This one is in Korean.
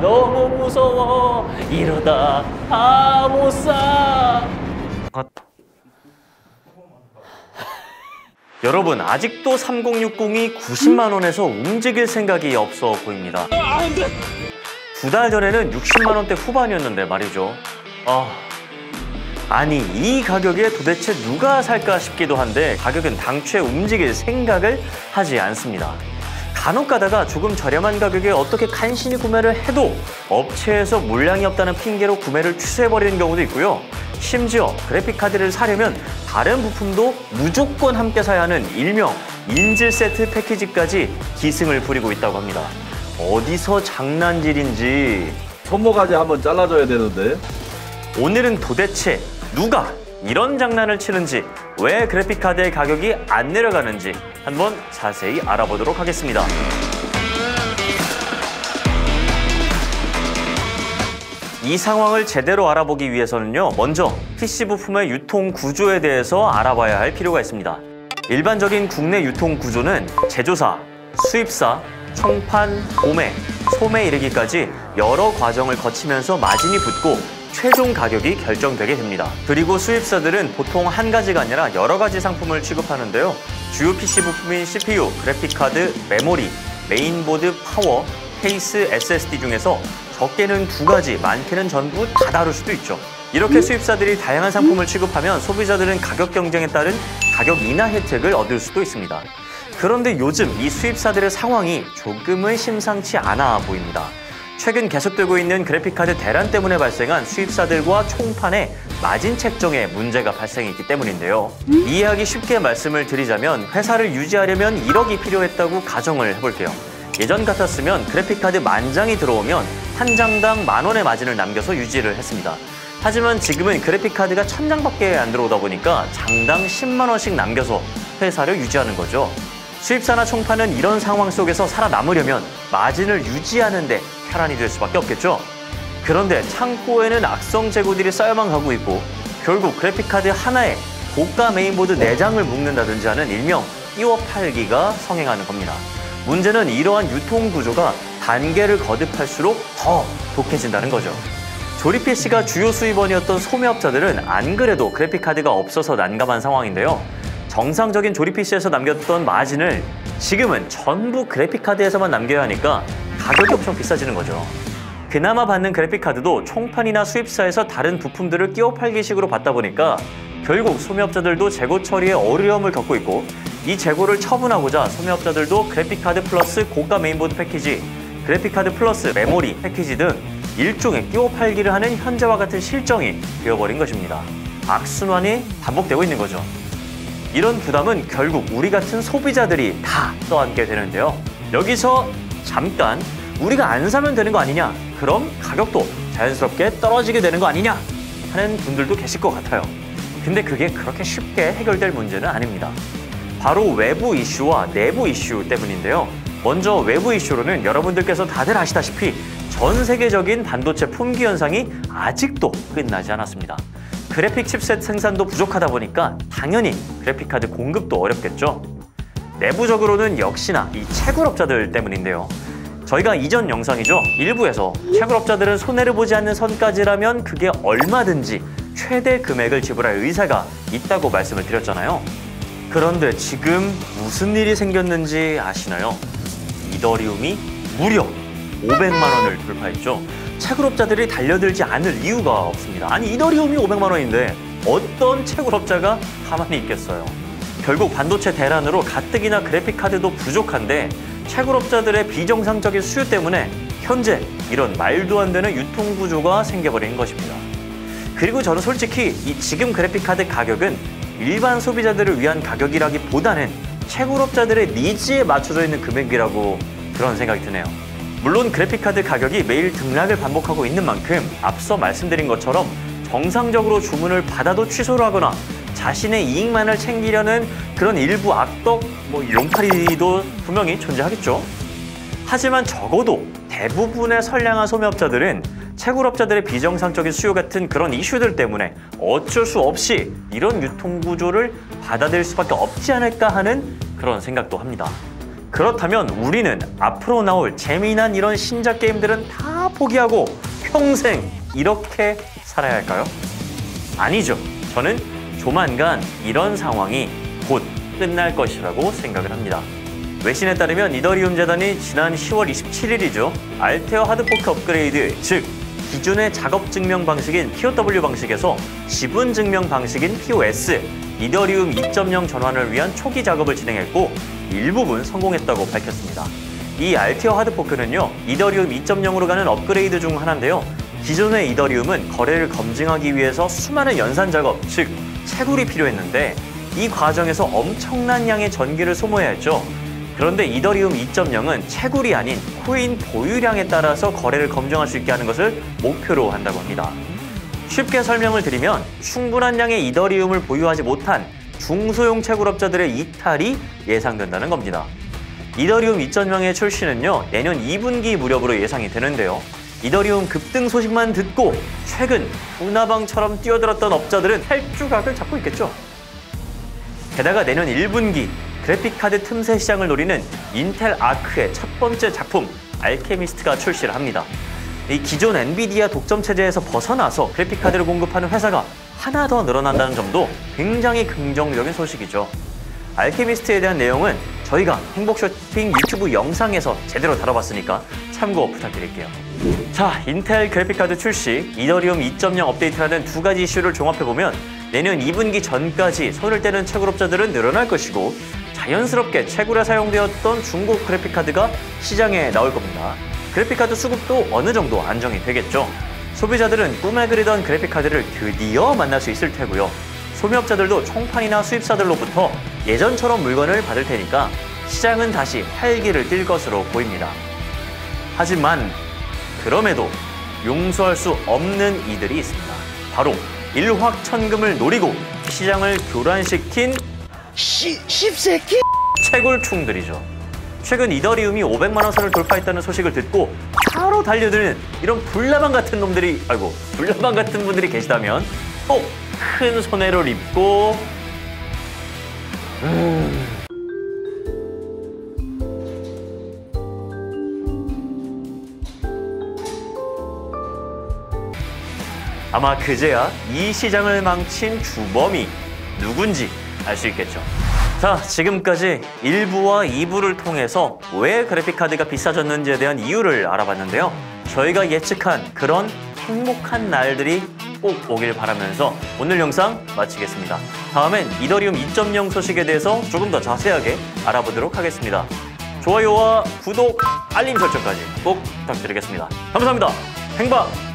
너무 무서워. 이러다 다 못 사. 여러분, 아직도 3060이 90만 원에서 움직일 생각이 없어 보입니다. 두 달 전에는 60만 원대 후반이었는데 말이죠. 아니, 이 가격에 도대체 누가 살까 싶기도 한데 가격은 당최 움직일 생각을 하지 않습니다. 간혹 가다가 조금 저렴한 가격에 어떻게 간신히 구매를 해도 업체에서 물량이 없다는 핑계로 구매를 취소해버리는 경우도 있고요. 심지어 그래픽카드를 사려면 다른 부품도 무조건 함께 사야 하는 일명 인질 세트 패키지까지 기승을 부리고 있다고 합니다. 어디서 장난질인지 손모가지 한번 잘라줘야 되는데. 오늘은 도대체 누가 이런 장난을 치는지, 왜 그래픽카드의 가격이 안 내려가는지 한번 자세히 알아보도록 하겠습니다. 이 상황을 제대로 알아보기 위해서는요, 먼저 PC 부품의 유통 구조에 대해서 알아봐야 할 필요가 있습니다. 일반적인 국내 유통 구조는 제조사, 수입사, 총판, 도매, 소매 이르기까지 여러 과정을 거치면서 마진이 붙고 최종 가격이 결정되게 됩니다. 그리고 수입사들은 보통 한 가지가 아니라 여러 가지 상품을 취급하는데요. 주요 PC 부품인 CPU, 그래픽카드, 메모리, 메인보드, 파워, 케이스, SSD 중에서 적게는 2가지, 많게는 전부 다 다룰 수도 있죠. 이렇게 수입사들이 다양한 상품을 취급하면 소비자들은 가격 경쟁에 따른 가격 인하 혜택을 얻을 수도 있습니다. 그런데 요즘 이 수입사들의 상황이 조금은 심상치 않아 보입니다. 최근 계속되고 있는 그래픽카드 대란 때문에 발생한 수입사들과 총판의 마진 책정에 문제가 발생했기 때문인데요. 이해하기 쉽게 말씀을 드리자면 회사를 유지하려면 1억이 필요했다고 가정을 해볼게요. 예전 같았으면 그래픽카드 10,000장이 들어오면 한 장당 10,000원의 마진을 남겨서 유지를 했습니다. 하지만 지금은 그래픽카드가 1,000장밖에 안 들어오다 보니까 장당 10만 원씩 남겨서 회사를 유지하는 거죠. 수입사나 총판은 이런 상황 속에서 살아남으려면 마진을 유지하는 데 혈안이 될 수밖에 없겠죠. 그런데 창고에는 악성 재고들이 쌓여만 가고 있고 결국 그래픽카드 하나에 고가 메인보드 4장을 묶는다든지 하는 일명 끼워 팔기가 성행하는 겁니다. 문제는 이러한 유통 구조가 단계를 거듭할수록 더 독해진다는 거죠. 조립 PC가 주요 수입원이었던 소매업자들은 안 그래도 그래픽카드가 없어서 난감한 상황인데요. 정상적인 조립 PC에서 남겼던 마진을 지금은 전부 그래픽카드에서만 남겨야 하니까 가격이 엄청 비싸지는 거죠. 그나마 받는 그래픽카드도 총판이나 수입사에서 다른 부품들을 끼워 팔기식으로 받다 보니까 결국 소매업자들도 재고 처리에 어려움을 겪고 있고, 이 재고를 처분하고자 소매업자들도 그래픽카드 플러스 고가 메인보드 패키지, 그래픽카드 플러스 메모리 패키지 등 일종의 끼워 팔기를 하는 현재와 같은 실정이 되어버린 것입니다. 악순환이 반복되고 있는 거죠. 이런 부담은 결국 우리 같은 소비자들이 다 떠안게 되는데요. 여기서 잠깐 우리가 안 사면 되는 거 아니냐? 그럼 가격도 자연스럽게 떨어지게 되는 거 아니냐? 하는 분들도 계실 것 같아요. 근데 그게 그렇게 쉽게 해결될 문제는 아닙니다. 바로 외부 이슈와 내부 이슈 때문인데요. 먼저 외부 이슈로는 여러분들께서 다들 아시다시피 전 세계적인 반도체 품귀 현상이 아직도 끝나지 않았습니다. 그래픽 칩셋 생산도 부족하다 보니까 당연히 그래픽카드 공급도 어렵겠죠. 내부적으로는 역시나 이 채굴업자들 때문인데요. 저희가 이전 영상이죠. 일부에서 채굴업자들은 손해를 보지 않는 선까지라면 그게 얼마든지 최대 금액을 지불할 의사가 있다고 말씀을 드렸잖아요. 그런데 지금 무슨 일이 생겼는지 아시나요? 이더리움이 무려 500만 원을 돌파했죠. 채굴업자들이 달려들지 않을 이유가 없습니다. 아니, 이더리움이 500만 원인데 어떤 채굴업자가 가만히 있겠어요. 결국 반도체 대란으로 가뜩이나 그래픽카드도 부족한데 채굴업자들의 비정상적인 수요 때문에 현재 이런 말도 안 되는 유통구조가 생겨버린 것입니다. 그리고 저는 솔직히 이 지금 그래픽카드 가격은 일반 소비자들을 위한 가격이라기보다는 채굴업자들의 니즈에 맞춰져 있는 금액이라고 그런 생각이 드네요. 물론 그래픽카드 가격이 매일 등락을 반복하고 있는 만큼 앞서 말씀드린 것처럼 정상적으로 주문을 받아도 취소를 하거나 자신의 이익만을 챙기려는 그런 일부 악덕, 용팔이도 분명히 존재하겠죠. 하지만 적어도 대부분의 선량한 소매업자들은 채굴업자들의 비정상적인 수요 같은 그런 이슈들 때문에 어쩔 수 없이 이런 유통구조를 받아들일 수밖에 없지 않을까 하는 그런 생각도 합니다. 그렇다면 우리는 앞으로 나올 재미난 이런 신작 게임들은 다 포기하고 평생 이렇게 살아야 할까요? 아니죠. 저는 조만간 이런 상황이 곧 끝날 것이라고 생각을 합니다. 외신에 따르면 이더리움 재단이 지난 10월 27일이죠. 알테어 하드포크 업그레이드, 즉 기존의 작업 증명 방식인 POW 방식에서 지분 증명 방식인 POS, 이더리움 2.0 전환을 위한 초기 작업을 진행했고 일부분 성공했다고 밝혔습니다. 이 알테어 하드포크는요, 이더리움 2.0으로 가는 업그레이드 중 하나인데요. 기존의 이더리움은 거래를 검증하기 위해서 수많은 연산 작업, 즉 채굴이 필요했는데 이 과정에서 엄청난 양의 전기를 소모해야 했죠. 그런데 이더리움 2.0은 채굴이 아닌 코인 보유량에 따라서 거래를 검증할 수 있게 하는 것을 목표로 한다고 합니다. 쉽게 설명을 드리면 충분한 양의 이더리움을 보유하지 못한 중소형 채굴업자들의 이탈이 예상된다는 겁니다. 이더리움 2.0의 출시는요, 내년 2분기 무렵으로 예상이 되는데요. 이더리움 급등 소식만 듣고 최근 분화방처럼 뛰어들었던 업자들은 탈주각을 잡고 있겠죠. 게다가 내년 1분기 그래픽카드 틈새 시장을 노리는 인텔 아크의 첫 번째 작품 알케미스트가 출시를 합니다. 이 기존 엔비디아 독점 체제에서 벗어나서 그래픽카드를 공급하는 회사가 하나 더 늘어난다는 점도 굉장히 긍정적인 소식이죠. 알케미스트에 대한 내용은 저희가 행복쇼핑 유튜브 영상에서 제대로 다뤄봤으니까 참고 부탁드릴게요. 자, 인텔 그래픽카드 출시, 이더리움 2.0 업데이트라는 두 가지 이슈를 종합해보면 내년 2분기 전까지 손을 떼는 채굴업자들은 늘어날 것이고 자연스럽게 채굴에 사용되었던 중국 그래픽카드가 시장에 나올 겁니다. 그래픽카드 수급도 어느 정도 안정이 되겠죠. 소비자들은 꿈에 그리던 그래픽카드를 드디어 만날 수 있을 테고요. 소매업자들도 총판이나 수입사들로부터 예전처럼 물건을 받을 테니까 시장은 다시 활기를 띨 것으로 보입니다. 하지만 그럼에도 용서할 수 없는 이들이 있습니다. 바로 일확천금을 노리고 시장을 교란시킨 씹새끼 채굴충들이죠. 최근 이더리움이 500만 원 선을 돌파했다는 소식을 듣고 바로 달려드는 이런 불나방 같은 분들이 계시다면 꼭 큰 손해를 입고 아마 그제야 이 시장을 망친 주범이 누군지 알 수 있겠죠. 자, 지금까지 1부와 2부를 통해서 왜 그래픽카드가 비싸졌는지에 대한 이유를 알아봤는데요. 저희가 예측한 그런 행복한 날들이 꼭 오길 바라면서 오늘 영상 마치겠습니다. 다음엔 이더리움 2.0 소식에 대해서 조금 더 자세하게 알아보도록 하겠습니다. 좋아요와 구독, 알림 설정까지 꼭 부탁드리겠습니다. 감사합니다. 행박!